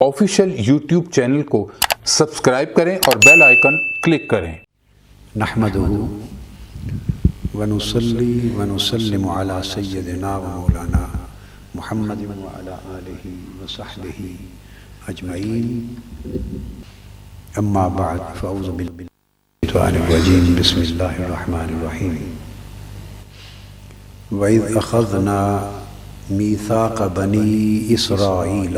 Official YouTube channel کو subscribe کریں اور بیل آئیکن کلک کریں۔ نحمدہ ونصلی ونسلم علی سیدنا و مولانا محمد وعلی آلہ وصحبہ اجمعین، اما بعد فاعوذ باللہ من الشیطان الرجیم، بسم اللہ الرحمن الرحیم۔ وَإِذْ أَخَذْنَا مِيثَاقَ بَنِي إِسْرَائِيلَ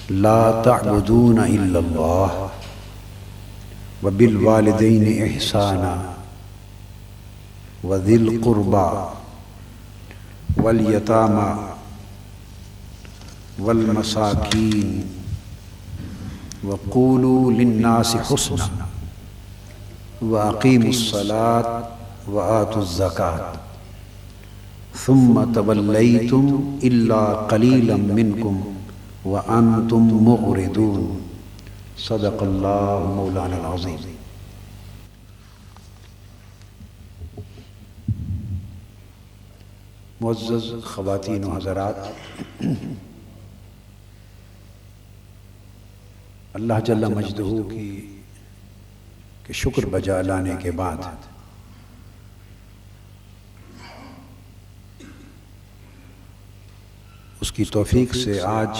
لَا تَعْبُدُونَ إِلَّا اللَّهَ وَبِالْوَالِدَيْنِ إِحْسَانًا وَذِي الْقُرْبَى وَالْيَتَامَى وَالْمَسَاكِينِ وَقُولُوا لِلنَّاسِ حُسْنًا وَأَقِيمُوا الصَّلَاةَ وَآتُوا الزَّكَاةَ ثم توليتم إلا قليلا منكم وأنتم معرضون۔ صدق اللہ مولانا العظیم۔ معزز خواتین و حضرات، اللہ جل مجدہ کی کہ شکر بجا لانے کے بعد اس کی توفیق سے آج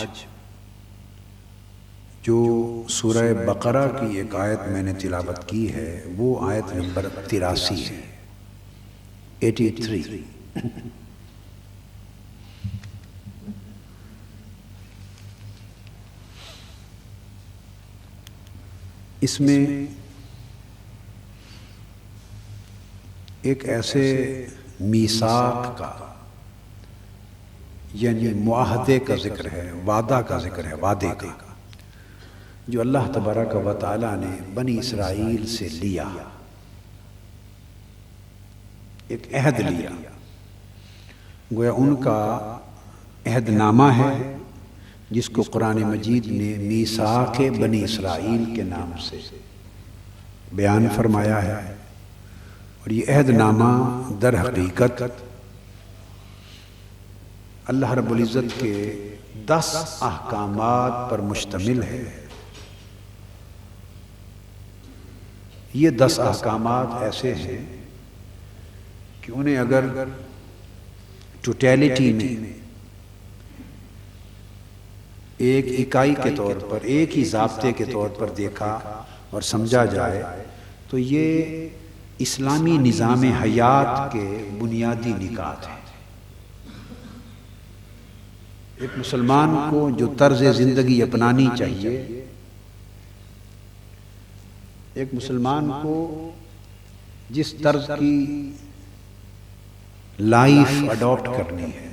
جو سورہ بقرہ کی ایک آیت میں نے تلاوت کی ہے وہ آیت نمبر 83 ہے، 83۔ اس میں ایک ایسے میثاق کا یعنی معاہدے کا ذکر ہے، وعدہ کا ذکر ہے، وعدے کا جو اللہ تبارک و تعالیٰ نے بنی اسرائیل سے لیا، ایک عہد لیا، گویا ان کا عہد نامہ ہے جس کو قرآن مجید نے میثاق بنی اسرائیل کے نام سے بیان فرمایا ہے، اور یہ عہد نامہ در حقیقت اللہ رب العزت کے 10 احکامات پر مشتمل ہے۔ یہ 10 احکامات ایسے ہیں کہ انہیں اگر ٹوٹیلٹی میں ایک اکائی کے طور پر، ایک ہی ضابطے کے طور پر دیکھا اور سمجھا جائے تو یہ اسلامی نظام حیات کے بنیادی نکات ہیں۔ ایک مسلمان کو جو طرز زندگی اپنانی چاہیے، ایک مسلمان کو جس طرز کی لائف اڈاپٹ کرنی ہے،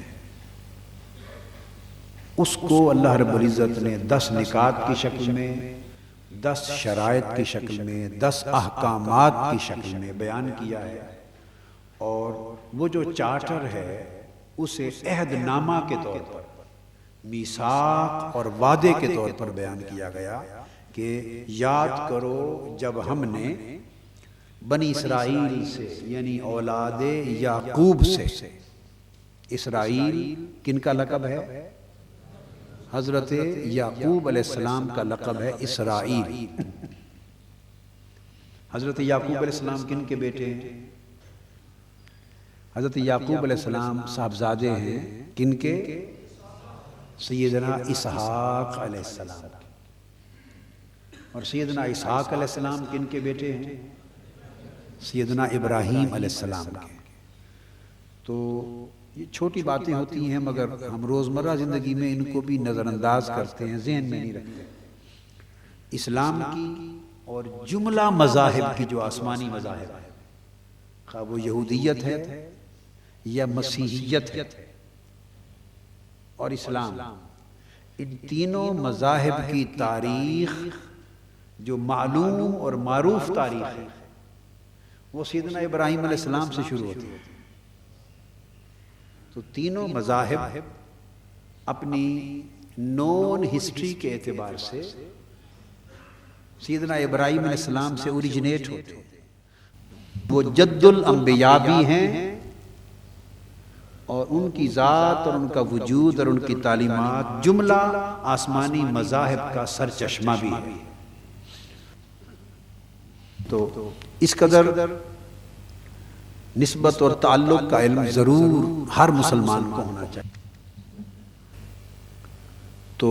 اس کو اللہ رب العزت نے 10 نکات کی شکل میں، 10 شرائط کی شکل میں، 10 احکامات کی شکل میں بیان کیا ہے، اور وہ جو چارٹر ہے اسے عہد نامہ کے طور پر، میثاق اور وعدے کے طور پر بیان کیا گیا کہ یاد کرو جب ہم نے بنی اسرائیل سے یعنی اولاد یعقوب سے، اسرائیل کن کا لقب ہے؟ حضرت یعقوب علیہ السلام کا لقب ہے اسرائیل۔ حضرت یعقوب علیہ السلام کن کے بیٹے ہیں؟ حضرت یعقوب علیہ السلام صاحبزادے ہیں کن کے؟ سیدنا اسحاق علیہ السلام کے۔ اور سیدنا اسحاق علیہ السلام کن کے بیٹے ہیں؟ سیدنا ابراہیم علیہ السلام کے۔ تو یہ چھوٹی باتیں ہوتی ہیں مگر ہم روزمرہ زندگی میں ان کو بھی نظر انداز کرتے ہیں، ذہن میں نہیں رکھتے۔ اسلام کی اور جملہ مذاہب کی جو آسمانی مذاہب ہے، خواہ وہ یہودیت ہے یا مسیحیت ہے اور اسلام، ان تینوں مذاہب کی تاریخ جو معلوم اور معروف تاریخ ہے وہ سیدنا ابراہیم علیہ السلام سے شروع ہوتی ہے۔ تو تینوں مذاہب اپنی نون ہسٹری کے اعتبار سے سیدنا ابراہیم علیہ السلام سے اوریجنیٹ ہوتے ہیں، وہ جد الانبیاء بھی ہیں اور ان کی ذات اور ان کا وجود اور ان کی تعلیمات جملہ آسمانی مذاہب کا سرچشمہ بھی ہے. تو اس قدر نسبت اور تعلق کا علم ضرور ہر مسلمان کو ہونا چاہیے. تو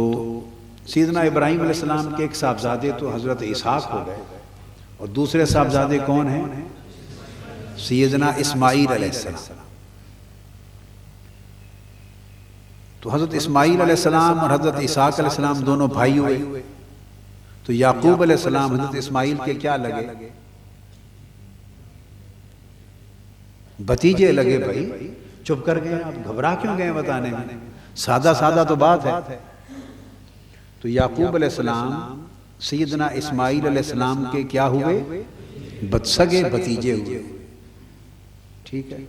سیدنا ابراہیم علیہ السلام کے ایک صاحبزادے تو حضرت اسحاق ہو گئے، اور دوسرے صاحبزادے کون ہیں؟ سیدنا اسماعیل علیہ السلام. تو حضرت اسماعیل علیہ السلام اور حضرت اسحاق علیہ السلام دونوں بھائی ہوئے. تو یعقوب علیہ السلام حضرت اسماعیل کے کیا لگے؟ بھتیجے لگے. بھائی چپ کر گئے آپ، گھبرا کیوں گئے بتانے میں؟ سادہ سادہ تو بات ہے. تو یعقوب علیہ السلام سیدنا اسماعیل علیہ السلام کے کیا ہوئے؟ بدسگے بھتیجے ہوئے. ٹھیک ہے.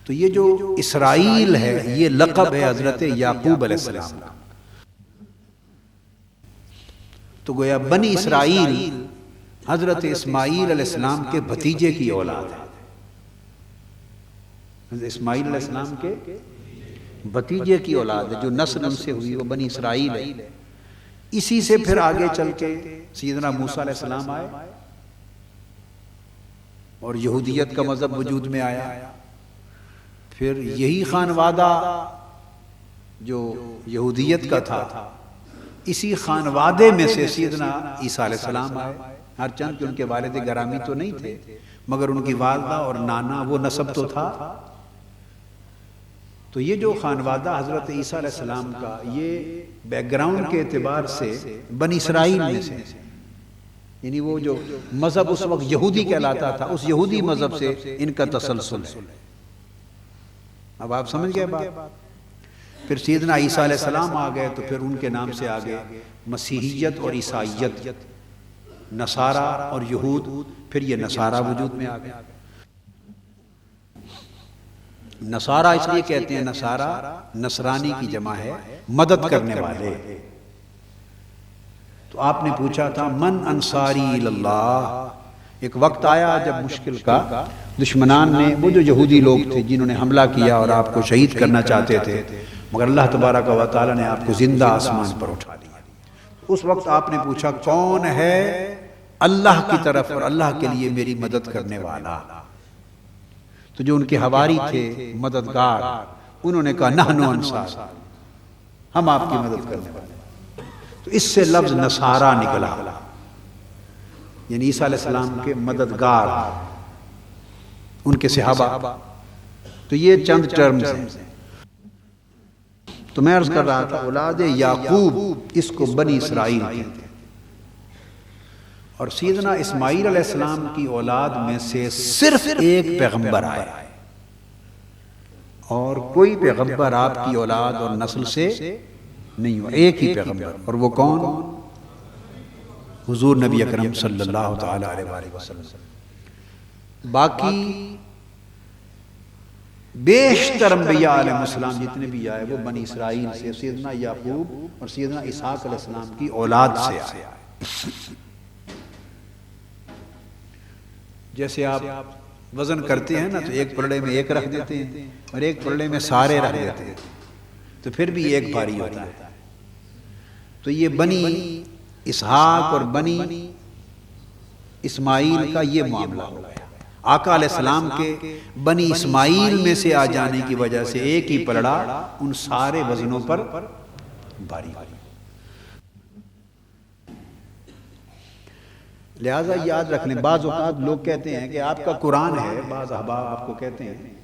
تو یہ جو اسرائیل ہے یہ لقب ہے حضرت یعقوب علیہ السلام کا. تو گویا بنی اسرائیل حضرت اسماعیل علیہ السلام کے بھتیجے کی اولاد ہے. حضرت اسماعیل علیہ السلام کے بھتیجے کی اولاد ہے، جو نسل ان سے ہوئی وہ بنی اسرائیل ہے. اسی سے پھر آگے چل کے سیدنا موسیٰ علیہ السلام آئے اور یہودیت کا مذہب وجود میں آیا. پھر یہی خانوادہ جو یہودیت کا تھا، اسی خانوادے میں سے سیدنا عیسیٰ علیہ السلام آئے. ہرچند کہ ان کے والد گرامی تو نہیں تھے، مگر ان کی والدہ اور نانا وہ نسب تو تھا. تو یہ جو خانوادہ حضرت عیسیٰ علیہ السلام کا، یہ بیک گراؤنڈ کے اعتبار سے بنی اسرائیل میں سے، یعنی وہ جو مذہب اس وقت یہودی کہلاتا تھا، اس یہودی مذہب سے ان کا تسلسل ہے. اب آپ سمجھ گئے بات. پھر سیدنا عیسیٰ علیہ السلام آ گئے تو پھر ان کے نام سے آگے مسیحیت اور عیسائیت، نصارہ اور یہود. پھر یہ نصارہ وجود میں آ گئے. نصارہ اس لیے کہتے ہیں، نصارہ نصرانی کی جمع ہے، مدد کرنے والے. تو آپ نے پوچھا تھا من انصاری اللہ. ایک وقت آیا جب مشکل کا، دشمنان نے، وہ جو یہودی لوگ تھے جنہوں نے حملہ کیا اور آپ کو شہید کرنا چاہتے تھے، مگر اللہ تبارک و تعالی نے آپ کو زندہ آسمان پر اٹھا لیا. اس وقت آپ نے پوچھا کون ہے اللہ کی طرف اور اللہ کے لیے میری مدد کرنے والا؟ تو جو ان کے حواری تھے، مددگار، انہوں نے کہا نحن انصار، ہم آپ کی مدد کرنے والے. تو اس سے لفظ نصارہ نکلا، یعنی عیسیٰ علیہ السلام کے مددگار، ان کے صحابہ. تو یہ چند ٹرمز ہیں. تو میں عرض کر رہا تھا اولاد یعقوب اس کو بنی اسرائیل کہتے ہیں. اور سیدنا اسماعیل علیہ السلام کی اولاد میں سے صرف ایک پیغمبر آیا، اور کوئی پیغمبر آپ کی اولاد اور نسل سے نہیں ہوا. ایک ہی پیغمبر، اور وہ کون؟ حضور نبی اکرم صلی اللہ تعالی علیہ وسلم. باقی بیشتر انبیاء علیہ السلام جتنے بھی آئے وہ بنی اسرائیل سے، سیدنا یعقوب اور سیدنا اسحاق علیہ السلام کی اولاد سے آئے. جیسے آپ وزن کرتے ہیں نا، تو ایک پلڑے میں ایک رکھ دیتے ہیں اور ایک پلڑے میں سارے رکھ دیتے ہیں، تو پھر بھی ایک بھاری ہوتا ہے. تو یہ بنی اسحاق اور بنی اسماعیل کا یہ معاملہ ہو گیا. آقا علیہ السلام کے بنی اسماعیل میں سے آ جانے کی وجہ سے ایک ہی پلڑا ان سارے وزنوں پر بھاری. لہٰذا یاد رکھ لیں، بعض اوقات لوگ کہتے ہیں کہ آپ کا قرآن ہے، بعض احباب آپ کو کہتے ہیں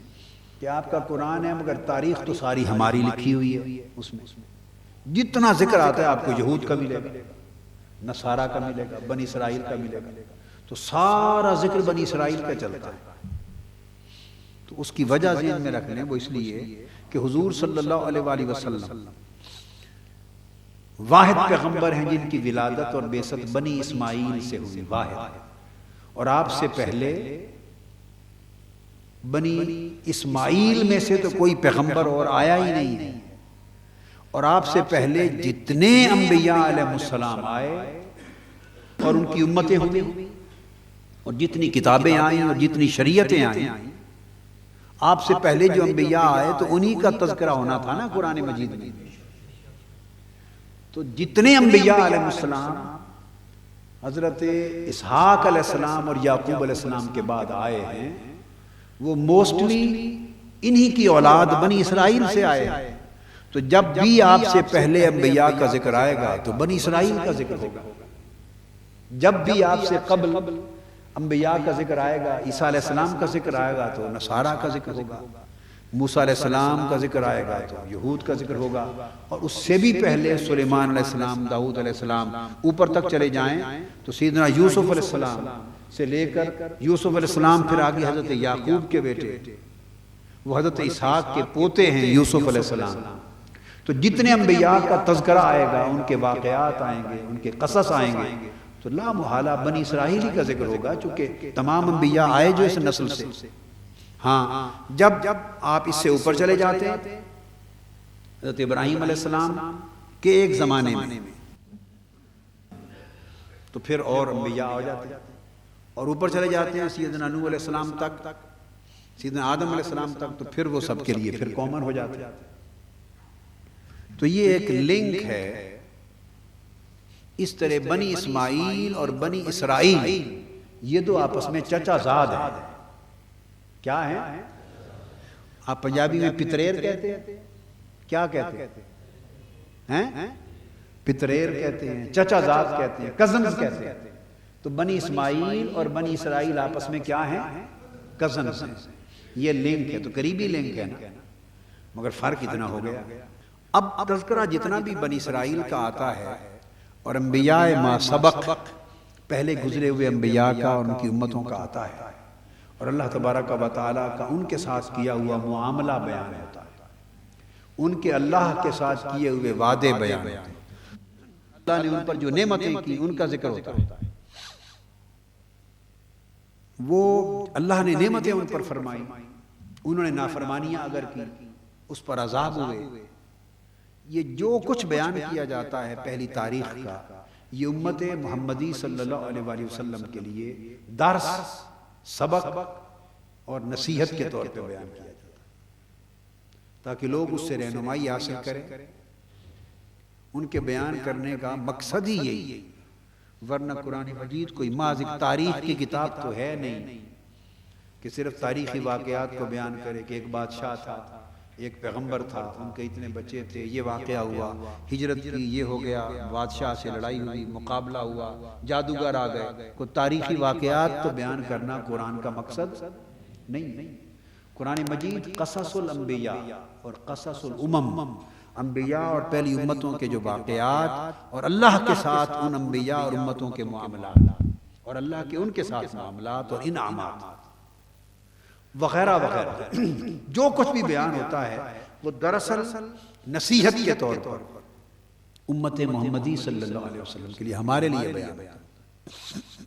کہ آپ کا قرآن ہے مگر تاریخ تو ساری ہماری لکھی ہوئی ہے. اس میں جتنا ذکر آتا ہے آپ کو یہود کا ملے گا، نصارہ کا ملے گا، بنی اسرائیل کا ملے گا. تو سارا ذکر بنی اسرائیل کا چلتا ہے. تو اس کی وجہ ذہن میں رکھ لیں، وہ اس لیے کہ حضور صلی اللہ علیہ وآلہ وسلم واحد پیغمبر ہیں جن کی ولادت اور بعثت بنی اسماعیل سے ہوئی، واحد. اور آپ سے پہلے بنی اسماعیل میں سے تو کوئی پیغمبر اور آیا ہی نہیں. اور آپ سے پہلے جتنے انبیاء علیہ السلام آئے اور ان کی امتیں ہوئی، اور جتنی کتابیں آئیں اور جتنی شریعتیں آئیں، آپ سے پہلے جو انبیاء آئے تو انہی کا تذکرہ ہونا تھا نا قرآن مجید میں. تو جتنے انبیاء علیہ السلام حضرت اسحاق علیہ السلام اور یعقوب علیہ السلام کے بعد آئے ہیں وہ موسٹلی انہی کی اولاد بنی اسرائیل سے آئے ہیں. تو جب بھی آپ سے پہلے انبیاء کا ذکر آئے گا تو بنی اسرائیل کا ذکر ہوگا. جب بھی آپ سے قبل انبیاء کا ذکر آئے گا، عیسیٰ علیہ السلام کا ذکر آئے گا تو نصارہ کا ذکر ہوگا، موسیٰ علیہ السلام کا ذکر آئے گا تو یہود کا ذکر ہوگا، اور اس سے بھی پہلے سلیمان علیہ السلام، داؤد علیہ السلام، اوپر تک چلے جائیں تو سیدنا یوسف علیہ السلام سے لے کر یوسف علیہ السلام پھر آگے حضرت یعقوب کے بیٹے، وہ حضرت اسحاق کے پوتے ہیں یوسف علیہ السلام. تو جتنے انبیاء کا تذکرہ آئے گا، ان کے واقعات آئیں گے، ان کے قصص آئیں گے، تو لا محالہ بنی اسرائیل ہی کا ذکر ہوگا، چونکہ تمام انبیاء آئے جو اس نسل سے. ہاں جب آپ اس سے اوپر چلے جاتے ہیں حضرت ابراہیم علیہ السلام کے ایک زمانے میں تو پھر اور انبیاء ہو جاتے ہیں، اور اوپر چلے جاتے ہیں سیدنا نوح علیہ السلام تک، سیدنا آدم علیہ السلام تک، تو پھر وہ سب کے لیے پھر کامن ہو جاتے ہیں. تو یہ ایک لنک ہے. اس طرح بنی اسماعیل اور بنی اسرائیل یہ دو آپس میں چچا زاد ہیں. کیا ہیں؟ آپ پنجابی میں پتریر کہتے ہیں، کیا کہتے ہیں؟ پتریر کہتے ہیں، چچا زاد کہتے ہیں، کزنز کہتے ہیں. تو بنی اسماعیل اور بنی اسرائیل آپس میں کیا ہیں؟ کزنز ہیں. یہ لنک ہے، تو قریبی لنک ہے نا، مگر فرق اتنا ہو گیا. اب تذکرہ جتنا بھی بنی اسرائیل کا آتا ہے اور انبیاء ما سبق، پہلے گزرے ہوئے انبیاء کا اور ان کی امتوں کا آتا ہے، اور اللہ تبارک و تعالیٰ کا ان کے ساتھ کیا ہوا معاملہ بیان ہوتا ہے، ان کے اللہ کے ساتھ کیے ہوئے وعدے بیان ہوتے ہیں، اللہ نے ان پر جو نعمتیں کی ان کا ذکر ہوتا ہے. وہ اللہ نے نعمتیں ان پر فرمائی، انہوں نے نافرمانیاں اگر کی اس پر عذاب ہوئے. یہ جو کچھ بیان کیا جاتا ہے پہلی تاریخ کا، یہ امت محمدی صلی اللہ علیہ وآلہ وسلم کے لیے درس، سبق اور نصیحت کے طور پہ بیان کیا جاتا ہے، تاکہ لوگ اس سے رہنمائی حاصل کریں. ان کے بیان کرنے کا مقصد ہی یہی ہے، ورنہ قرآن مجید کوئی محض ایک تاریخ کی کتاب تو ہے نہیں کہ صرف تاریخی واقعات کو بیان کرے کہ ایک بادشاہ تھا، ایک پیغمبر تھا، ان کے اتنے بچے تھے، یہ واقعہ ہوا، ہجرت کی، یہ ہو گیا، بادشاہ سے لڑائی ہوئی، مقابلہ ہوا، جادوگر آ گئے. کوئی تاریخی واقعات تو بیان کرنا قرآن کا مقصد نہیں. قرآن مجید قصص الانبیاء اور قصص الامم، انبیاء اور پہلی امتوں کے جو واقعات اور اللہ کے ساتھ ان انبیاء اور امتوں کے معاملات، اور اللہ کے ان کے ساتھ معاملات اور انعامات وغیرہ وغیرہ، جو کچھ بھی بیان ہوتا ہے وہ دراصل نصیحت کے طور پر امت محمدی صلی اللہ علیہ وسلم کے لیے، ہمارے لیے بیان ہوتا ہے.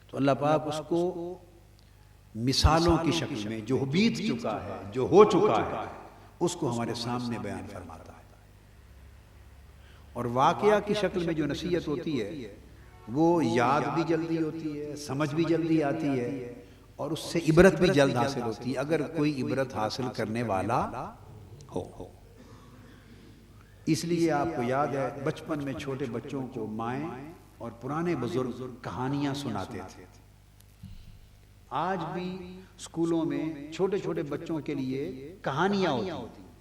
تو اللہ پاک اس کو مثالوں کی شکل میں جو بیت چکا ہے، جو ہو چکا ہے، اس کو ہمارے سامنے بیان فرماتا ہے. اور واقعہ کی شکل میں جو نصیحت ہوتی ہے وہ یاد بھی جلدی ہوتی ہے، سمجھ بھی جلدی آتی ہے، اور اس سے عبرت بھی جلد حاصل ہوتی ہے اگر کوئی عبرت حاصل کرنے والا ہو. اس لیے آپ کو یاد ہے بچپن میں چھوٹے بچوں کو مائیں اور پرانے بزرگ کہانیاں سناتے تھے. آج بھی اسکولوں میں چھوٹے چھوٹے بچوں کے لیے کہانیاں ہوتی ہیں.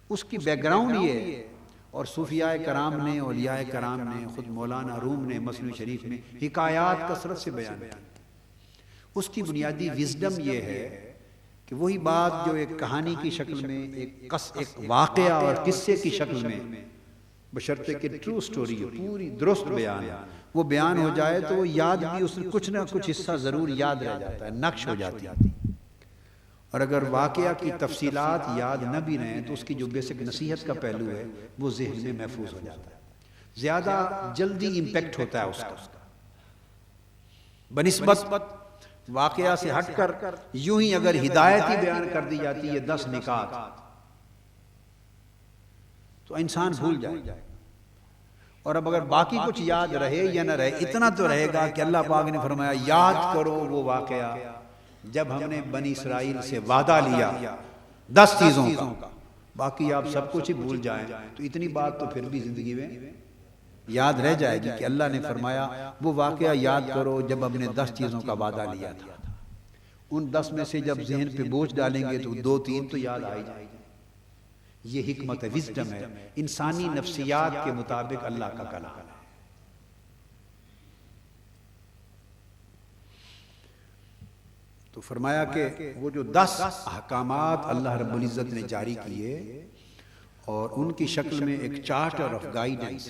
اس کی بیک گراؤنڈ یہ ہے، اور صوفیاء کرام نے، اولیاء کرام نے، خود مولانا روم نے مثنوی شریف میں حکایات کثرت سے بیان کی. اس کی بنیادی وزڈم یہ ہے کہ وہی بات جو ایک کہانی کی شکل میں، ایک واقعہ اور قصے کی شکل میں، بشرطے کہ ٹرو سٹوری پوری درست بیان، وہ بیان ہو جائے تو وہ یاد بھی، اس میں کچھ نہ کچھ حصہ ضرور یاد رہ جاتا ہے، نقش ہو جاتی ہے. اور اگر واقعہ کی تفصیلات یاد نہ بھی رہیں تو اس کی جو بیسک نصیحت کا پہلو ہے وہ ذہن میں محفوظ ہو جاتا ہے، زیادہ جلدی امپیکٹ ہوتا ہے اس کا، بنسبت واقعہ سے ہٹ کر یوں ہی اگر ہدایت ہی بیان کر دی جاتی ہے 10 نکات تو انسان بھول جائے. اور اب اگر باقی کچھ یاد رہے یا نہ رہے، اتنا تو رہے گا کہ اللہ پاک نے فرمایا یاد کرو وہ واقعہ جب ہم نے بنی اسرائیل سے وعدہ لیا 10 چیزوں کا، باقی آپ سب کچھ ہی بھول جائیں تو اتنی بات تو پھر بھی زندگی میں یاد رہ جائے گی کہ اللہ نے فرمایا وہ واقعہ یاد کرو جب ہم نے 10 چیزوں کا وعدہ لیا تھا۔ ان 10 میں سے جب ذہن پہ بوجھ ڈالیں گے تو 2-3 تو یاد آئی جائے گی۔ یہ حکمت وزڈم ہے، انسانی نفسیات کے مطابق اللہ کا کلام ہے۔ تو فرمایا کہ وہ جو 10 احکامات اللہ رب العزت نے جاری کیے اور ان کی شکل میں ایک چارٹر آف گائیڈنس،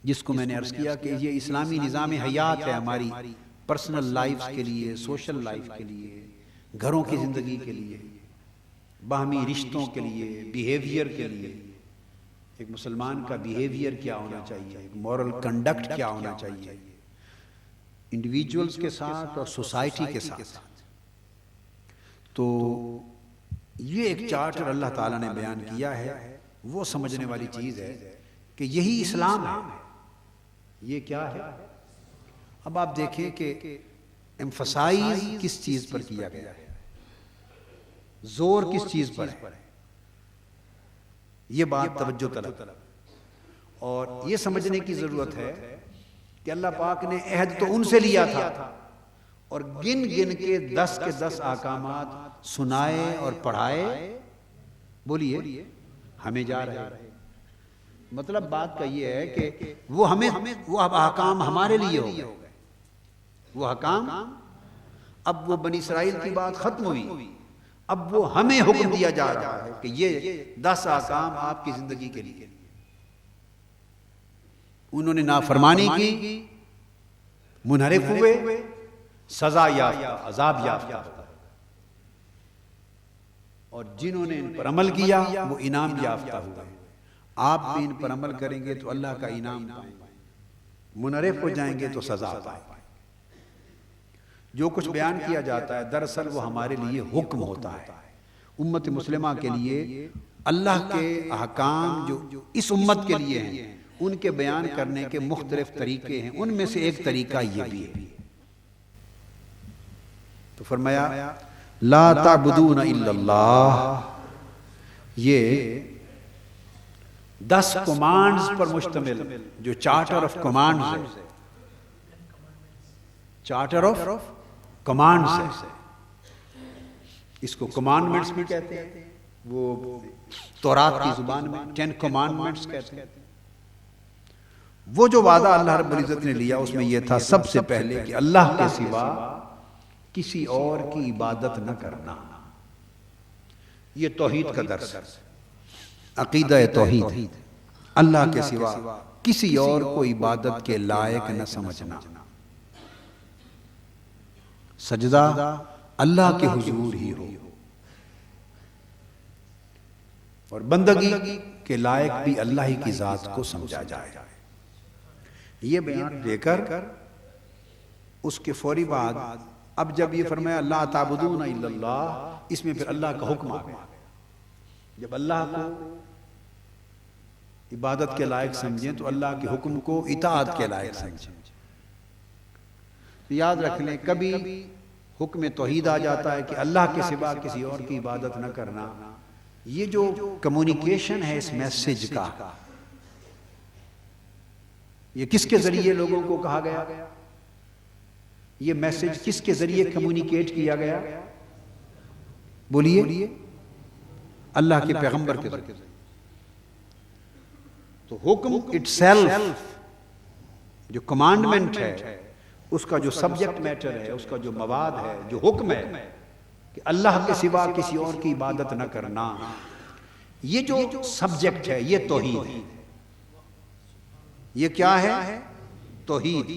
جس کو میں نے عرض کیا کہ یہ اسلامی نظام حیات ہے ہماری پرسنل لائف کے لیے، سوشل لائف کے لیے، گھروں کی زندگی کے لیے، باہمی رشتوں کے لیے، بیہیویئر کے لیے۔ ایک مسلمان کا بیہیویئر کیا ہونا چاہیے، ایک مورل کنڈکٹ کیا ہونا چاہیے انڈیویجولز کے ساتھ اور سوسائٹی کے ساتھ۔ تو یہ ایک چارٹر اللہ تعالیٰ نے بیان کیا ہے، وہ سمجھنے والی چیز ہے کہ یہی اسلام ہے۔ یہ کیا ہے؟ اب آپ دیکھیں کہ ایمفسائز کس چیز پر کیا گیا ہے، زور کس چیز پر ہے، یہ بات توجہ طلب اور یہ سمجھنے کی ضرورت ہے کہ اللہ پاک نے عہد تو ان سے لیا تھا اور گن گن کے 10 کے 10 احکامات سنائے اور پڑھائے، بولیے ہمیں جا رہے ہیں۔ مطلب بات کا یہ ہے کہ وہ احکام ہمارے لیے ہو گئے، وہ احکام، اب وہ بنی اسرائیل کی بات ختم ہوئی، اب وہ ہمیں حکم دیا جا رہا ہے کہ یہ 10 احکام آپ کی زندگی کے لیے۔ انہوں نے نافرمانی کی، منحرف ہوئے، سزا یافتہ، عذاب یافتہ، اور جنہوں نے ان پر عمل کیا وہ انعام یافتہ ہوئے۔ آپ بھی ان پر عمل کریں گے تو اللہ کا انعام پائیں گے، منحرف ہو جائیں گے تو سزا پائیں گے۔ جو کچھ بیان کیا جاتا ہے دراصل وہ ہمارے لیے حکم ہوتا ہے۔ امت مسلمہ کے لیے اللہ کے احکام جو اس امت کے لیے ہیں، ان کے بیان کرنے کے مختلف طریقے ہیں، ان میں سے ایک طریقہ یہ بھی ہے۔ تو فرمایا لا تعبدون الا اللہ، یہ 10 کمانڈز پر مشتمل جو چارٹر آف کمانڈز ہے، چارٹر آف کمانڈز ہے، اس کو کمانڈمنٹس بھی کہتے ہیں، وہ تورات کی زبان میں 10 کمانڈمنٹس کہتے ہیں۔ وہ جو وعدہ اللہ رب العزت نے لیا اس میں یہ تھا سب سے پہلے کہ اللہ کے سوا کسی اور کی عبادت نہ کرنا۔ یہ توحید کا درس ہے، عقیدہ توحید، اللہ کے سوا کسی اور کو عبادت کے لائق نہ سمجھنا، سجدہ اللہ کے حضور ہی ہو اور بندگی کے لائق بھی اللہ ہی کی ذات کو سمجھا جائے۔ یہ بیان دے کر اس کے فوری بعد اب جب یہ فرمایا لا تعبدون الا اللہ، اس میں پھر اللہ کا حکم آ گیا۔ جب اللہ کو عبادت کے لائق سمجھیں تو اللہ کے حکم کو اطاعت کے لائق سمجھیں۔ یاد رکھ لیں کبھی حکم توحید آ جاتا ہے کہ اللہ کے سوا کسی اور کی عبادت نہ کرنا، یہ جو کمیونیکیشن ہے اس میسج کا، یہ کس کے ذریعے لوگوں کو کہا گیا، یہ میسج کس کے ذریعے کمیونیکیٹ کیا گیا، بولیے اللہ کے پیغمبر کے ذریعے۔ تو حکم اٹسیلف جو کمانڈمنٹ ہے، اس کا جو سبجیکٹ میٹر ہے، اس کا جو مواد ہے، جو حکم ہے کہ اللہ کے سوا کسی اور کی عبادت نہ کرنا، یہ جو سبجیکٹ ہے یہ توحید ہے۔ یہ کیا ہے؟ توحید۔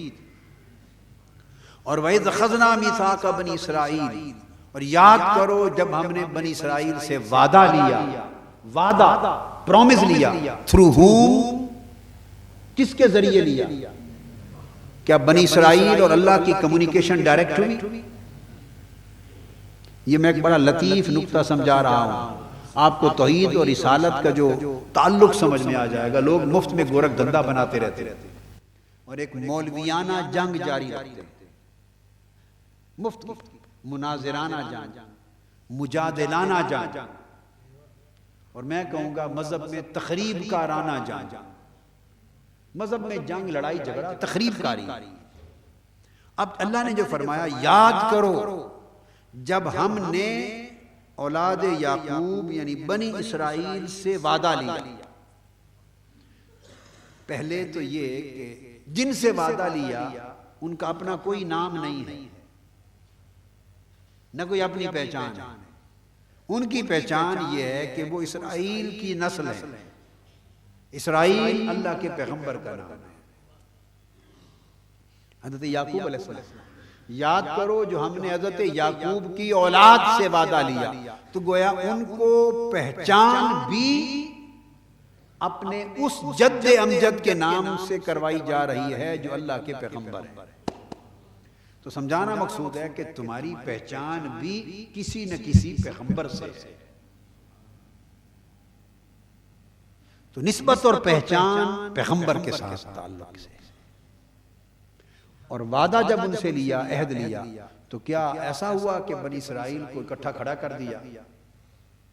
اور وَإِذْ أَخَذْنَا مِيثَاقَ بَنِي إِسْرَائِيلَ، اور یاد کرو جب ہم نے بنی اسرائیل سے وعدہ لیا، وعدہ پرومس لیا، تھرو ہوم، کس کے ذریعے لیا؟ کیا بنی اسرائیل اور اللہ کی کمیونیکیشن ڈائریکٹ ہوئی؟ یہ میں ایک بڑا لطیف نقطہ سمجھا رہا ہوں، آپ کو توحید اور رسالت کا جو تعلق سمجھ میں آ جائے گا۔ لوگ مفت میں گورکھ دھندا بناتے رہتے اور ایک مولویانہ جنگ جاری رکھتے، مفت کی، مناظرانہ جنگ، مجادلانہ جنگ، اور میں کہوں گا مذہب میں تخریب کارانہ جنگ۔ مذہب میں جنگ، لڑائی جھگڑا تخریب کاری۔ اب اللہ نے جو فرمایا یاد کرو جب ہم نے اولاد یعقوب یعنی بنی اسرائیل سے وعدہ لیا۔ پہلے تو یہ کہ جن سے وعدہ لیا ان کا اپنا کوئی نام نہیں ہے، نہ کوئی اپنی پہچان ہے۔ ان کی پہچان یہ ہے کہ وہ اسرائیل کی نسل ہے، اسرائیل اللہ کے پیغمبر کا نام ہے، حضرت یعقوب علیہ السلام۔ یاد کرو جو ہم نے حضرت یعقوب کی اولاد سے وعدہ لیا، تو گویا ان کو پہچان بھی اپنے اس جد امجد کے نام سے کروائی جا رہی ہے جو اللہ کے پیغمبر ہے۔ تو سمجھانا مقصود ہے کہ تمہاری پہچان بھی کسی نہ کسی پیغمبر سے ہے۔ تو نسبت اور پہچان پیغمبر کے ساتھ تعلق سے، اور وعدہ جب ان سے لیا، عہد لیا، تو کیا ایسا ہوا کہ بنی اسرائیل کو اکٹھا کھڑا کر دیا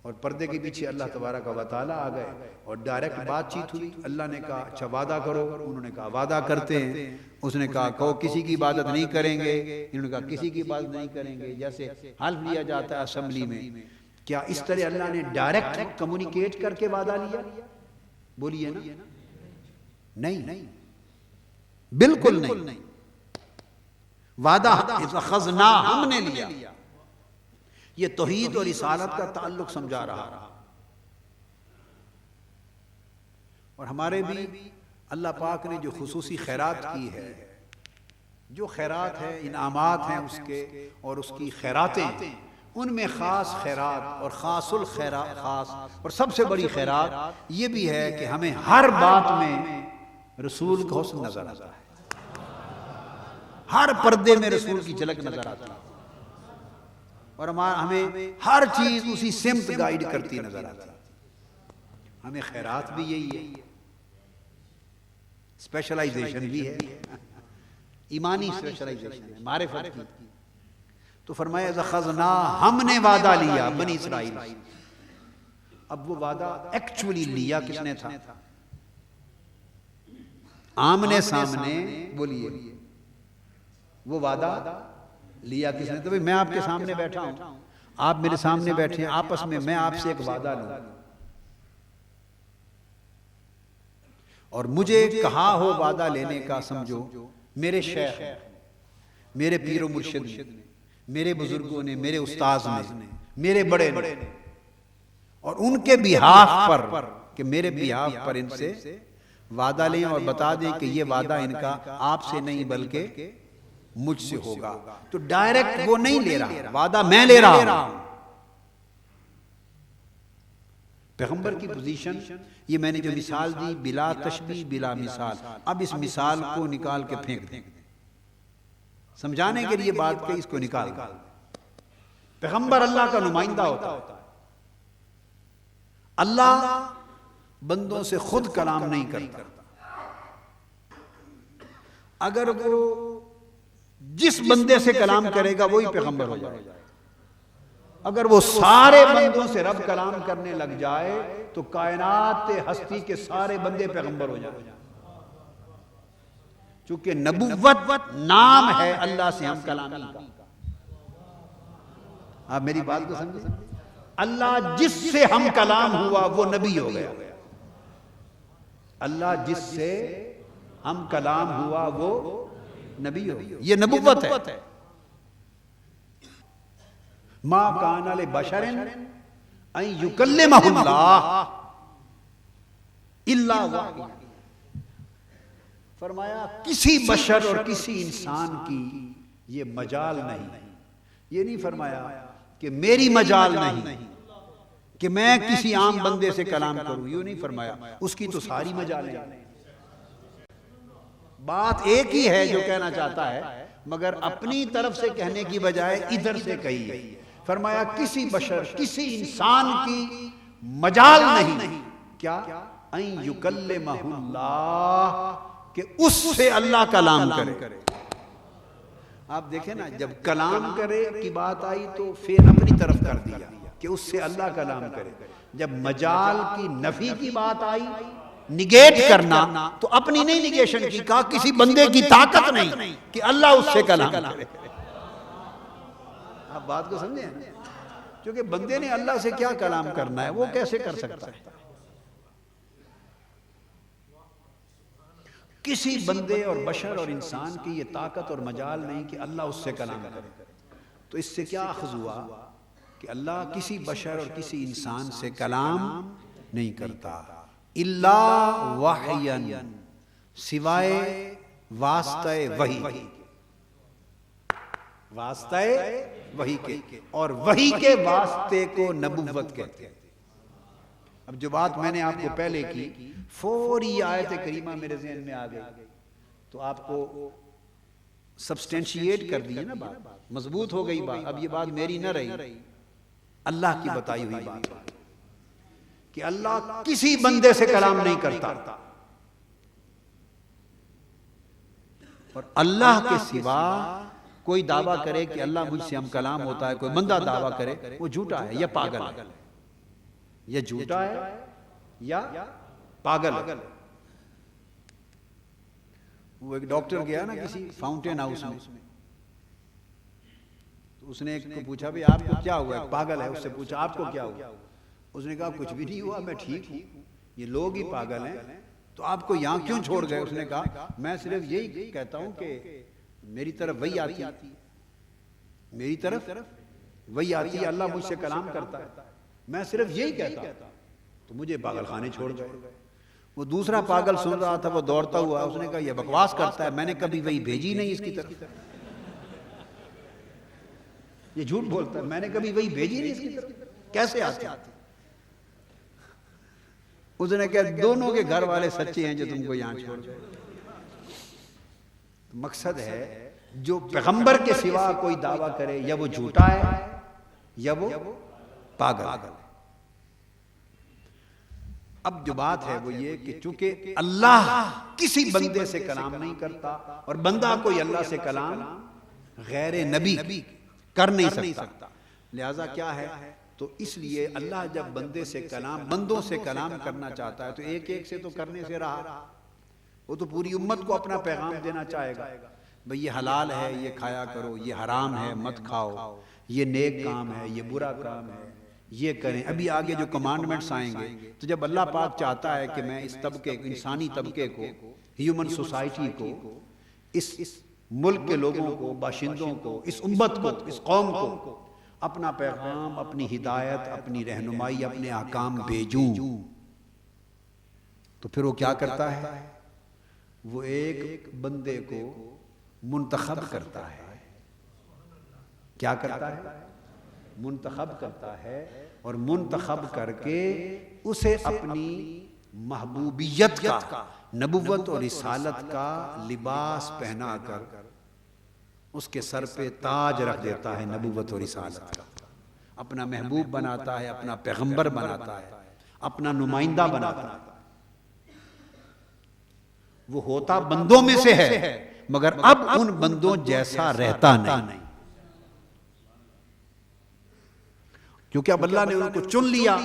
اور پردے کے پیچھے اللہ تبارک و تعالیٰ آ گئے اور ڈائریکٹ بات چیت ہوئی؟ اللہ نے کہا اچھا وعدہ کرو، انہوں نے کہا وعدہ کرتے ہیں۔ اس نے کہا کہو کسی کی عبادت نہیں کریں گے، انہوں نے کہا کسی کی عبادت نہیں کریں گے، جیسے حلف لیا جاتا ہے اسمبلی میں۔ کیا اس طرح اللہ نے ڈائریکٹ کمیونیکیٹ کر کے وعدہ لیا؟ بولیے نا، نہیں، بالکل نہیں۔ وعدہ اخذنا، ہم نے لیا۔ یہ توحید اور رسالت کا تعلق سمجھا رہا۔ اور ہمارے بھی اللہ پاک نے جو خصوصی خیرات کی ہے، جو خیرات ہے، انعامات ہیں اس کے اور اس کی خیراتیں، ان میں خاص خیرات اور خاص الخیرات، خاص اور سب سے بڑی خیرات یہ بھی ہے کہ ہمیں ہر بات میں رسول کا حسن نظر آتا ہے، ہر پردے میں رسول کی جھلک نظر آتی ہے، اور ہمیں ہر چیز اسی سمت گائیڈ کرتی نظر آتی ہے۔ ہمیں خیرات بھی یہی ہے، اسپیشلائزیشن بھی ہے، ایمانی اسپیشلائزیشن ہے، معرفت کی۔ تو فرمایا اخذنا، ہم نے وعدہ لیا بنی اسرائیل۔ اب وہ وعدہ ایکچولی لیا کس نے تھا؟ آمنے سامنے، بولیے، وہ وعدہ لیا کس نے؟ تو میں آپ کے سامنے بیٹھا ہوں، آپ میرے سامنے بیٹھے ہیں، آپس میں آپ سے ایک وعدہ لوں، اور مجھے کہا ہو وعدہ لینے کا، سمجھو میرے شیخ، میرے پیر و مرشد نے، میرے بزرگوں نے، میرے استاذ نے، میرے بڑے نے، اور ان کے بیہاف پر، کہ میرے بیہاف پر ان سے وعدہ لیں اور بتا دیں کہ یہ وعدہ ان کا آپ سے نہیں بلکہ مجھ سے ہوگا۔ تو ڈائریکٹ وہ نہیں لے رہا، وعدہ میں لے رہا ہوں۔ پیغمبر کی پوزیشن، یہ میں نے جو مثال دی، بلا تشبیہ بلا مثال، اب اس مثال کو نکال کے پھینک دیں، سمجھانے کے لیے بات کہ اس کو نکال دیں۔ پیغمبر اللہ کا نمائندہ ہوتا ہے، اللہ بندوں سے خود کلام نہیں کرتا۔ اگر وہ جس بندے سے کلام کرے گا وہی پیغمبر ہو جائے گا۔ اگر وہ سارے بندوں سے رب کلام کرنے لگ جائے تو کائنات ہستی کے سارے بندے پیغمبر ہو جائیں، چونکہ نبوت نام ہے اللہ سے ہم کلامی کا۔ آپ میری بات کو سمجھیں، اللہ جس سے ہم کلام ہوا وہ نبی ہو گیا، اللہ جس سے ہم کلام ہوا وہ نبی ہو گیا، یہ نبوت ہے۔ ما کان لبشر ان یکلمہ اللہ الا وحیا، فرمایا کسی بشر اور کسی انسان کی یہ مجال نہیں، یہ نہیں فرمایا کہ میری مجال نہیں کہ میں کسی عام بندے سے کلام کروں، یہ نہیں فرمایا، اس کی تو ساری مجالیں۔ بات ایک ہی ہے جو کہنا چاہتا ہے، مگر اپنی طرف سے کہنے کی بجائے ادھر سے کہی ہے۔ فرمایا کسی بشر، کسی انسان کی مجال نہیں، کیا ان یکلمہ اللہ، کہ اس سے اللہ کلام کرے۔ آپ دیکھیں نا، جب کلام کرے کی بات آئی تو فعل اپنی طرف کر دیا کہ اس سے اللہ کلام کرے، جب مجال کی نفی کی بات آئی، نگیٹ کرنا، تو اپنی نہیں نگیشن کی، کہا کسی بندے کی طاقت نہیں کہ اللہ اس سے کلام کرے۔ آپ بات کو سمجھیں، کیونکہ بندے نے اللہ سے کیا کلام کرنا ہے، وہ کیسے کر سکتا ہے؟ کسی بندے اور بشر اور انسان کی یہ طاقت اور مجال نہیں کہ اللہ اس سے کلام کرے۔ تو اس سے کیا اخذ ہوا کہ اللہ کسی بشر اور کسی انسان سے کلام نہیں کرتا، الا وحیًا، سوائے واسطہ وحی، واسطہ وحی کے، اور وحی کے واسطے کو نبوت کہتے ہیں۔ اب جو بات میں نے آپ کو پہلے کی، فوری آیت کریمہ میرے ذہن میں آ گئی، تو آپ کو سبسٹینشیٹ کر دی ہے نا بات، مضبوط ہو گئی بات۔ اب یہ بات میری نہ رہی، اللہ کی بتائی ہوئی بات کہ اللہ کسی بندے سے کلام نہیں کرتا، اور اللہ کے سوا کوئی دعویٰ کرے کہ اللہ مجھ سے ہم کلام ہوتا ہے، کوئی بندہ دعویٰ کرے، وہ جھوٹا ہے یا پاگل ہے، یا جھوٹا ہے یا پاگل ہے۔ وہ ایک ڈاکٹر گیا نا کسی فاؤنٹین ہاؤس میں، تو اس نے ایک کو پوچھا بھی آپ کو کیا ہوا ہے، پاگل ہے، اس سے پوچھا آپ کو کیا ہوا، اس نے کہا کچھ بھی نہیں ہوا، میں ٹھیک ہوں، یہ لوگ ہی پاگل ہیں، تو آپ کو یہاں کیوں چھوڑ گئے؟ اس نے کہا میں صرف یہی کہتا ہوں کہ میری طرف وہی آتی ہے، میری طرف وہی آتی ہے، اللہ مجھ سے کلام کرتا ہے، میں صرف یہی کہتا ہوں، تو مجھے پاگل خانے چھوڑ گئے۔ وہ دوسرا پاگل سن رہا تھا، وہ دوڑتا ہوا، اس نے کہا یہ بکواس کرتا ہے، میں نے کبھی وہی بھیجی نہیں اس کی طرف، یہ جھوٹ بولتا ہے، میں نے کبھی وہی بھیجی نہیں اس کی طرف، کیسے آتی؟ اس نے کہا دونوں کے گھر والے سچے ہیں جو تم کو یہاں چھوڑ گئے۔ مقصد ہے جو پیغمبر کے سوا کوئی دعویٰ کرے، یا وہ جھوٹا ہے یا وہ پاگل ہے۔ اب جو بات ہے وہ یہ کہ چونکہ اللہ کسی بندے سے کلام نہیں کرتا، اور بندہ کوئی اللہ سے کلام غیر نبی کر نہیں سکتا، لہذا کیا ہے، تو اس لیے اللہ جب بندے سے کلام، بندوں سے کلام کرنا چاہتا ہے تو ایک ایک سے تو کرنے سے رہا، وہ تو پوری امت کو اپنا پیغام دینا چاہے گا، بھئی یہ حلال ہے یہ کھایا کرو، یہ حرام ہے مت کھاؤ، یہ نیک کام ہے یہ برا کام ہے یہ کریں۔ ابھی آگے جو کمانڈمنٹس آئیں گے، تو جب اللہ پاک چاہتا ہے کہ میں اس طبقے، انسانی طبقے کو، ہیومن سوسائٹی کو، اس ملک کے لوگوں کو، باشندوں کو، اس امت کو، اس قوم کو اپنا پیغام، اپنی ہدایت، اپنی رہنمائی، اپنے احکام بھیجوں، تو پھر وہ کیا کرتا ہے، وہ ایک بندے کو منتخب کرتا ہے۔ کیا کرتا ہے؟ منتخب کرتا ہے، اور منتخب کر کے اسے اپنی محبوبیت کا، نبوت اور رسالت کا لباس پہنا کر اس کے سر پہ تاج رکھ دیتا ہے نبوت اور رسالت کا، اپنا محبوب بناتا ہے، اپنا پیغمبر بناتا ہے، اپنا نمائندہ بناتا ہے۔ وہ ہوتا بندوں میں سے ہے، مگر اب ان بندوں جیسا رہتا نہیں، کیونکہ اب اللہ نے ان کو چن لیا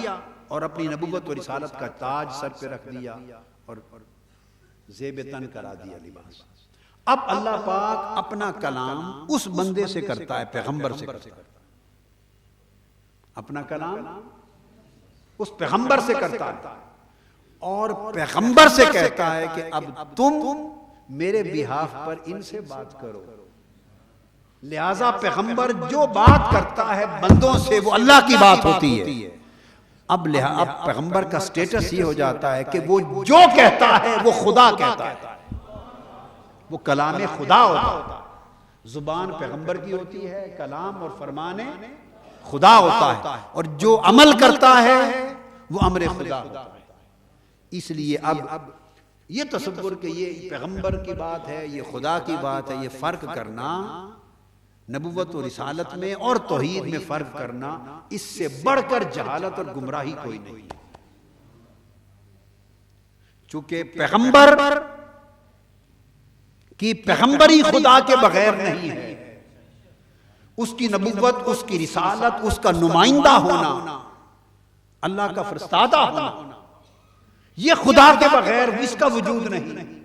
اور اپنی نبوت و رسالت کا تاج سر پہ رکھ دیا اور زیب تن کرا دیا لباس۔ اب اللہ پاک اپنا کلام اس بندے سے کرتا ہے، پیغمبر سے کرتا ہے، اپنا کلام اس پیغمبر سے کرتا ہے، اور پیغمبر سے کہتا ہے کہ اب تم میرے بہاف پر ان سے بات کرو۔ لہذا پیغمبر جو بات کرتا ہے بندوں سے وہ اللہ کی بات ہوتی ہے۔ اب پیغمبر کا سٹیٹس یہ ہو جاتا ہے کہ وہ جو کہتا ہے وہ خدا کہتا ہے، وہ کلام خدا ہوتا ہے۔ زبان پیغمبر کی ہوتی ہے، کلام اور فرمان خدا ہوتا ہے، اور جو عمل کرتا ہے وہ امر خدا ہوتا ہے۔ اس لیے اب یہ تصور کہ یہ پیغمبر کی بات ہے، یہ خدا کی بات ہے، یہ فرق کرنا نبوت و رسالت میں اور توحید میں فرق کرنا، اس سے بڑھ کر جہالت اور گمراہی کوئی نہیں۔ چونکہ پیغمبر کی پیغمبری خدا کے بغیر نہیں ہے، اس کی نبوت، اس کی رسالت، اس کا نمائندہ ہونا، اللہ کا فرستادہ ہونا، یہ خدا کے بغیر اس کا وجود نہیں۔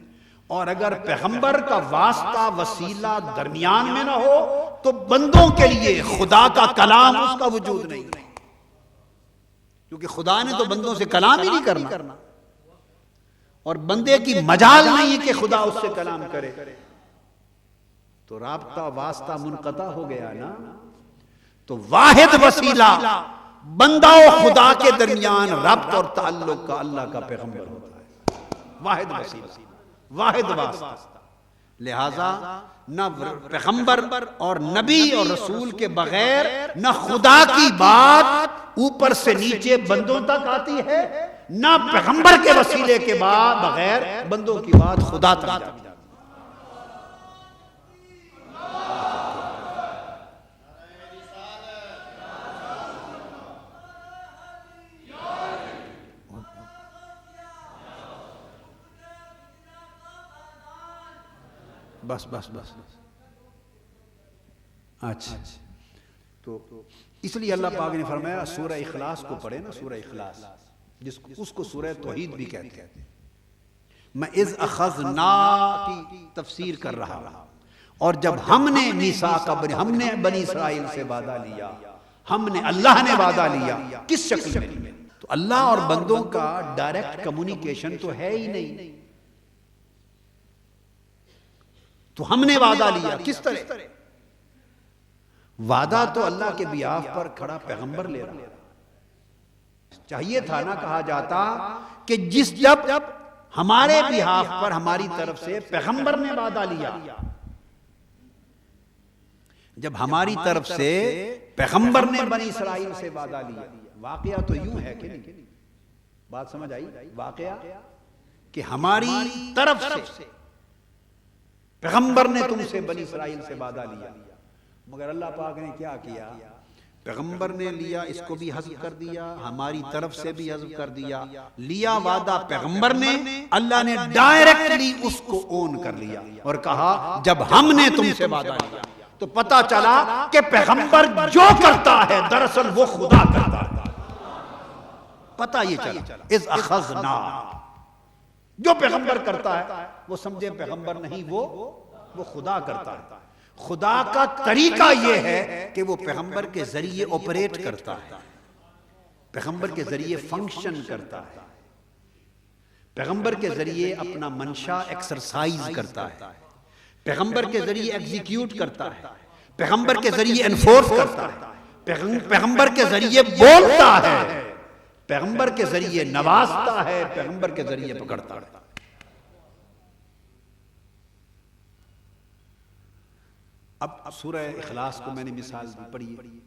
اور اگر پیغمبر کا واسطہ وسیلہ درمیان میں نہ ہو تو بندوں کے لیے خدا کا کلام اس کا وجود نہیں، کیونکہ خدا نے تو بندوں سے کلام ہی نہیں کرنا، اور بندے کی مجال نہیں ہے کہ خدا اس سے کلام کرے، تو رابطہ واسطہ منقطع ہو گیا نا۔ تو واحد وسیلہ بندہ و خدا کے درمیان ربط اور تعلق کا اللہ کا پیغمبر ہوتا ہے، واحد وسیلہ، واحد واسطہ۔ لہذا نہ پیغمبر اور نبی اور رسول کے بغیر نہ خدا کی بات اوپر سے نیچے بندوں تک آتی ہے، نہ پیغمبر کے وسیلے کے بعد بغیر بندوں کی بات خدا تک جاتی ہے۔ بس بس بس اچھا، تو اس لیے اللہ پاک نے فرمایا سورہ اخلاص کو پڑھے نا، سورہ اخلاص اس کو سورہ توحید بھی کہتے ہیں۔ میں اذ اخذنا کی تفسیر کر رہا ہوں، اور جب ہم نے میثاق ہم نے بنی اسرائیل سے وعدہ لیا، ہم نے اللہ نے وعدہ لیا، کس شکل میں؟ تو اللہ اور بندوں کا ڈائریکٹ کمیونیکیشن تو ہے ہی نہیں، تو ہم نے وعدہ لیا کس طرح؟ وعدہ تو اللہ کے بیاف پر کھڑا پیغمبر لے رہا، چاہیے تھا نہ کہا جاتا کہ جب ہمارے بیاف پر ہماری طرف سے پیغمبر نے وعدہ لیا، جب ہماری طرف سے پیغمبر نے بنی اسرائیل سے وعدہ لیا۔ واقعہ تو یوں ہے کہ نہیں، بات سمجھ آئی؟ واقعہ کہ ہماری طرف سے پیغمبر نے تم سے بنی اسرائیل سے وعدہ لیا، مگر اللہ پاک نے کیا کیا؟ پیغمبر نے لیا، اس کو بھی حذف کر دیا، ہماری طرف سے بھی حذف کر دیا۔ لیا وعدہ پیغمبر نے، اللہ نے ڈائریکٹلی اس کو اون کر لیا اور کہا جب ہم نے تم سے وعدہ لیا، تو پتا چلا کہ پیغمبر جو کرتا ہے دراصل وہ خدا کرتا ہے۔ پتہ یہ چلا اذ اخذنا، جو پیغمبر کرتا ہے وہ سمجھے پیغمبر نہیں، وہ خدا کرتا ہے۔ خدا کا طریقہ یہ ہے کہ وہ پیغمبر کے ذریعے آپریٹ کرتا ہے، پیغمبر کے ذریعے فنکشن کرتا ہے، پیغمبر کے ذریعے اپنا منشا ایکسرسائز کرتا ہے، پیغمبر کے ذریعے ایگزیکیوٹ کرتا ہے، پیغمبر کے ذریعے انفورس کرتا ہے، پیغمبر کے ذریعے بولتا ہے، پیغمبر کے ذریعے نوازتا ہے، پیغمبر کے ذریعے پکڑتا ہے۔ اب سورہ اخلاص کو میں نے مثال بھی پڑھی،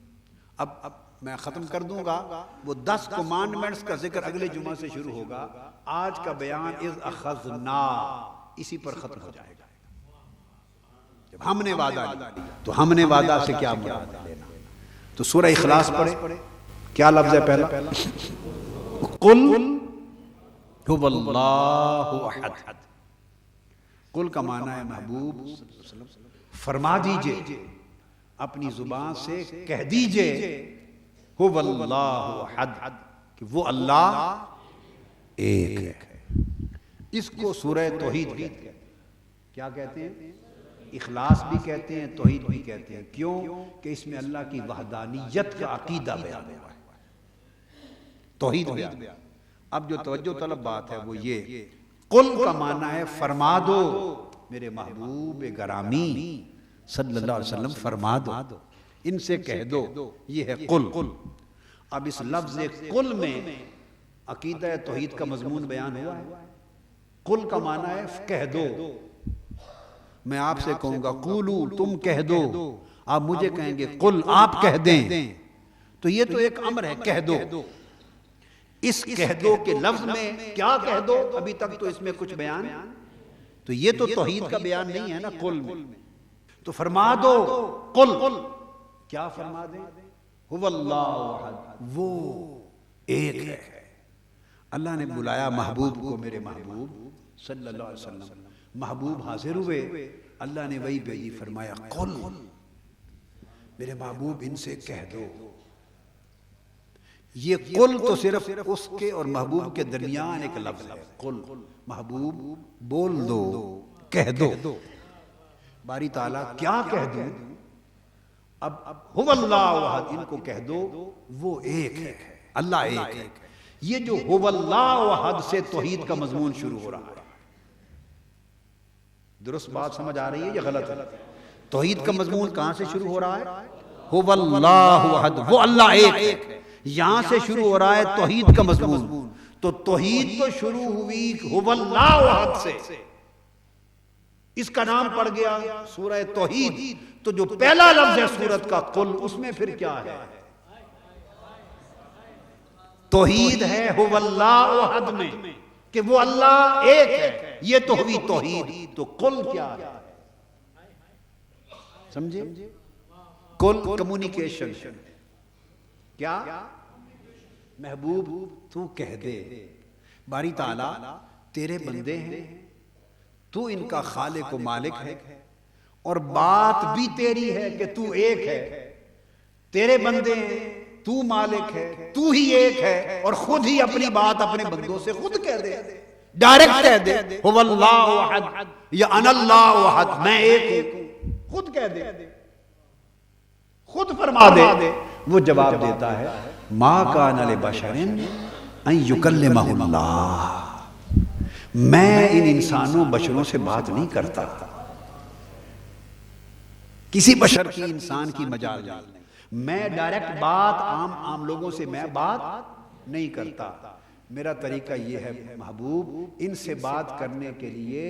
اب میں ختم کر دوں گا، وہ 10 کمانڈمنٹس کا ذکر اگلے جمعہ سے شروع ہوگا، آج کا بیان اذ اخذنا اسی پر ختم ہو جائے گا۔ جب ہم نے وعدہ لیا تو ہم نے وعدہ سے کیا مراد لینا؟ تو سورہ اخلاص پڑھے، کیا لفظ ہے پہلا؟ قل هو اللہ احد۔ قل کا معنی ہے محبوب فرما دیجئے، اپنی زبان سے کہہ دیجئے هو اللہ احد، کہ وہ اللہ ایک ہے۔ اس کو سورہ توحید کہتے ہیں۔ کیا کہتے ہیں؟ اخلاص بھی کہتے ہیں، توحید بھی کہتے ہیں۔ کیوں؟ کہ اس میں اللہ کی وحدانیت کا عقیدہ بیان ہوا ہے، توحید بیان۔ اب جو توجہ طلب بات ہے وہ یہ، قل کا معنی ہے فرما دو، میرے محبوب گرامی صلی اللہ علیہ وسلم فرما دو، ان سے کہہ دو، یہ ہے قل۔ اب اس لفظ قل میں عقیدہ توحید کا مضمون بیان ہوا ہے۔ قل کا معنی ہے کہہ دو، میں آپ سے کہوں گا قولو، تم کہہ دو، آپ مجھے کہیں گے قل، آپ کہہ دیں، تو یہ تو ایک امر ہے، کہہ دو۔ اس کہہ دو کے لفظ میں کیا کہہ دو، ابھی تک تو اس میں کچھ بیان، تو یہ تو توحید کا بیان نہیں ہے نا قل میں، تو فرما دو قل، کیا فرما دیں؟ هو اللہ احد، وہ ایک ہے۔ اللہ نے بلایا محبوب کو، میرے محبوب صلی اللہ علیہ وسلم، محبوب حاضر ہوئے، اللہ نے وہی بھیجی، فرمایا قل، میرے محبوب ان سے کہہ دو. یہ قل تو صرف اس کے اور محبوب کے درمیان ایک لفظ ہے. قل محبوب بول دو, کہہ دو. باری تعالیٰ کیا کہہ دوں؟ اب هو اللہ احد ان کو کہہ دو وہ ایک ہے, اللہ ایک ہے. یہ جو هو اللہ احد سے توحید کا مضمون شروع ہو رہا ہے. درست بات سمجھ آ رہی ہے یا غلط ہے؟ توحید کا مضمون کہاں سے شروع ہو رہا ہے؟ هو اللہ احد, وہ اللہ ایک ہے. یہاں سے شروع ہو رہا ہے توحید کا مضمون. تو توحید تو شروع ہوئی هو اللہ احد سے, اس کا نام پڑ گیا سورہ توحید. تو جو پہلا لفظ ہے سورت کا قل, اس میں پھر کیا ہے؟ توحید ہے هو اللہ احد میں کہ وہ اللہ ایک ہے. یہ تو ہوئی توحید. تو قل کیا ہے؟ سمجھے؟ قل کمیونیکیشن. کیا؟ محبوب تو کہہ دے. باری تعالیٰ تیرے بندے ہیں, تو ان کا خالق و مالک ہے, اور بات بھی تیری ہے کہ تو ایک ہے. تیرے بندے ہیں, تو مالک ہے, تو ہی ایک ہے, اور خود ہی اپنی بات اپنے بندوں سے خود کہہ دے, ڈائریکٹ کہہ دے هو اللہ احد یا انا اللہ احد, میں ایک ہوں. خود کہہ دے, خود فرما دے. وہ جواب دیتا ہے ما کان لبشر ان یکلمہ اللہ, میں ان انسانوں بشروں سے بات نہیں کرتا. کسی بشر کی انسان کی مجال نہیں. میں ڈائریکٹ بات عام لوگوں سے میں بات نہیں کرتا. میرا طریقہ یہ ہے محبوب, ان سے بات کرنے کے لیے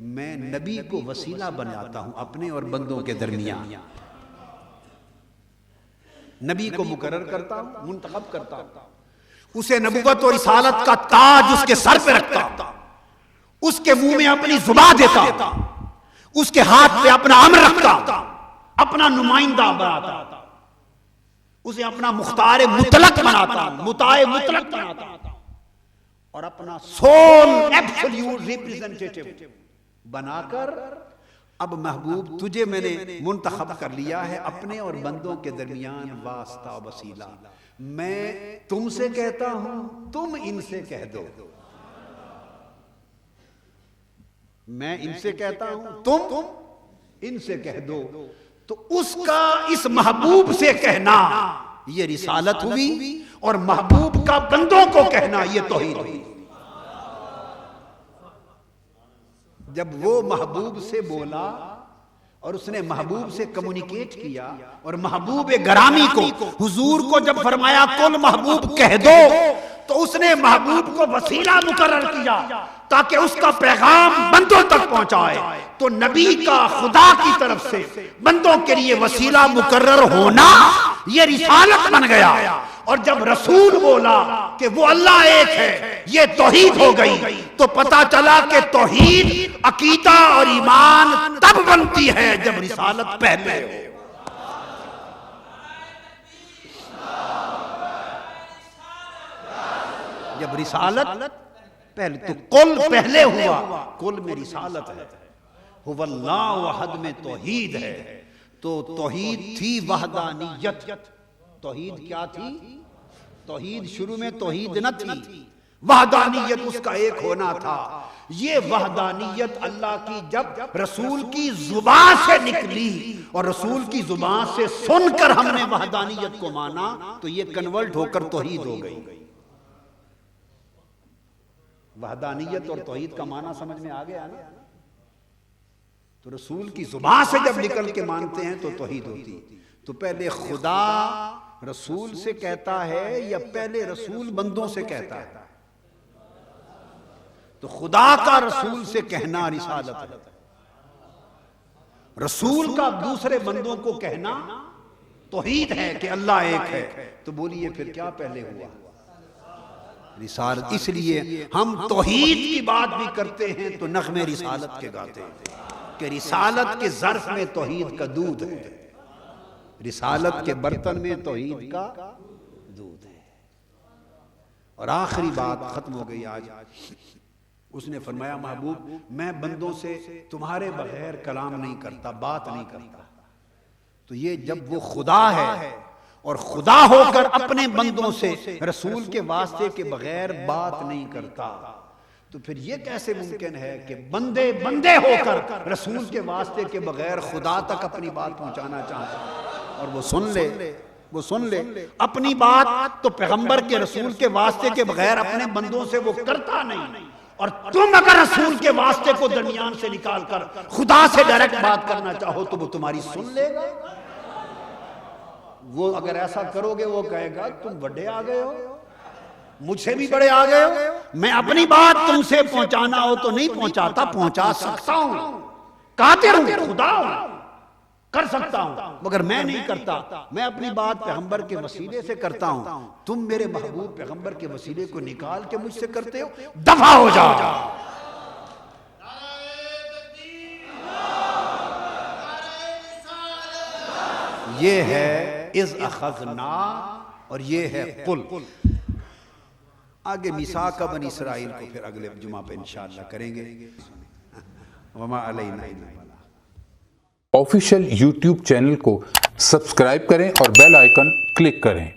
میں نبی کو وسیلہ بناتا ہوں اپنے اور بندوں کے درمیان. نبی کو مقرر کرتا ہوں, منتخب کرتا ہوں, اسے نبوت اور رسالت کا تاج اس کے سر پہ رکھتا ہوں, اس کے منہ میں اپنی زبان دیتا ہوں, اس کے ہاتھ پہ اپنا امر رکھتا ہوں, اپنا نمائندہ بناتا ہوں, اسے اپنا مختار مطلق بناتا ہوں, مطاع مطلق بناتا ہوں, اور اپنا سول ایبسلیوٹ ریپریزنٹیٹیو بنا کر اب محبوب تجھے میں نے منتخب کر لیا ہے اپنے اور بندوں کے درمیان واسطہ وسیلہ. میں تم سے کہتا ہوں, تم ان سے کہہ دو. میں ان سے کہتا ہوں, تم ان سے کہہ دو. تو اس کا اس محبوب سے کہنا یہ رسالت ہوئی, اور محبوب کا بندوں کو کہنا یہ توحید ہوئی. جب وہ محبوب سے بولا اور اس نے محبوب سے کمیونیکیٹ کیا, اور محبوب گرامی کو حضور کو جب فرمایا کل محبوب کہہ دو, تو اس نے محبوب کو وسیلہ مقرر کیا تاکہ اس کا پیغام بندوں تک پہنچائے. تو نبی کا خدا کی طرف سے بندوں کے لیے وسیلہ مقرر ہونا یہ رسالت بن گیا. اور جب رسول بولا کہ وہ اللہ ایک ہے, یہ توحید ہو گئی. تو پتا چلا کہ توحید عقیدہ اور ایمان تب بنتی ہے جب رسالت پہلے ہو. جب رسالت پہلے, تو قل پہلے ہوا, قل میں رسالت ہے, هو اللہ احد میں توحید ہے. تو توحید تھی وحدانیت. توحید کیا تھی؟ توحید شروع میں توحید نہ تھی, وحدانیت اس کا ایک ہونا تھا. یہ وحدانیت اللہ کی جب رسول کی زبان سے نکلی اور رسول کی زبان سے سن کر ہم نے وحدانیت کو مانا, تو یہ کنورٹ ہو کر توحید ہو گئی. وحدانیت اور توحید کا معنی سمجھ میں آ گیا نا. تو رسول کی زبان سے جب نکل کے مانتے ہیں تو توحید ہوتی. تو پہلے خدا رسول سے کہتا ہے یا پہلے رسول بندوں سے کہتا ہے؟ تو خدا کا رسول سے کہنا رسالت ہے, رسول کا دوسرے بندوں کو کہنا توحید ہے کہ اللہ ایک ہے. تو بولیے پھر کیا پہلے ہوا؟ رسالت. اس لیے ہم توحید کی بات بھی کرتے ہیں تو نغمے رسالت کے گاتے ہیں کہ رسالت کے ظرف میں توحید کا دودھ ہے, رسالت کے برتن میں توحید کا دودھ ہے. اور آخری بات ختم ہو گئی آج. اس نے فرمایا محبوب میں بندوں سے تمہارے بغیر کلام نہیں کرتا, بات نہیں کرتا. تو یہ جب وہ خدا ہے اور خدا ہو کر اپنے بندوں سے رسول کے واسطے کے بغیر بات نہیں کرتا، تو پھر یہ کیسے ممکن ہے کہ بندے بندے ہو کر رسول کے واسطے کے بغیر خدا تک اپنی بات پہنچانا چاہتا ہے؟ اور وہ سن لے اپنی بات تو پیغمبر کے رسول کے واسطے کے بغیر اپنے بندوں سے وہ کرتا نہیں، اور تم اگر رسول کے واسطے کو درمیان سے نکال کر خدا سے ڈائریکٹ بات کرنا چاہو تو وہ تمہاری سن لے گا؟ وہ اگر ایسا کرو گے وہ کہے گا تم بڑے آ گئے ہو، مجھ سے بھی بڑے آ گئے ہو، میں اپنی بات تم سے پہنچانا ہو تو نہیں پہنچاتا، پہنچا سکتا ہوں، قادر ہوں، خدا ہوں، کر سکتا ہوں، مگر میں نہیں کرتا، میں اپنی بات پیغمبر کے وسیلے سے کرتا ہوں، تم میرے محبوب پیغمبر کے وسیلے کو نکال کے مجھ سے کرتے ہو، دفع ہو جاؤ۔ یہ ہے اذ اخذنا اور یہ ہے قل۔ آگے میثاق بنی اسرائیل کو پھر اگلے جمعہ پہ انشاءاللہ کریں گے۔ وما علینا الا البلاغ۔ آفیشیل یوٹیوب چینل کو سبسکرائب کریں اور بیل آئیکن کلک کریں۔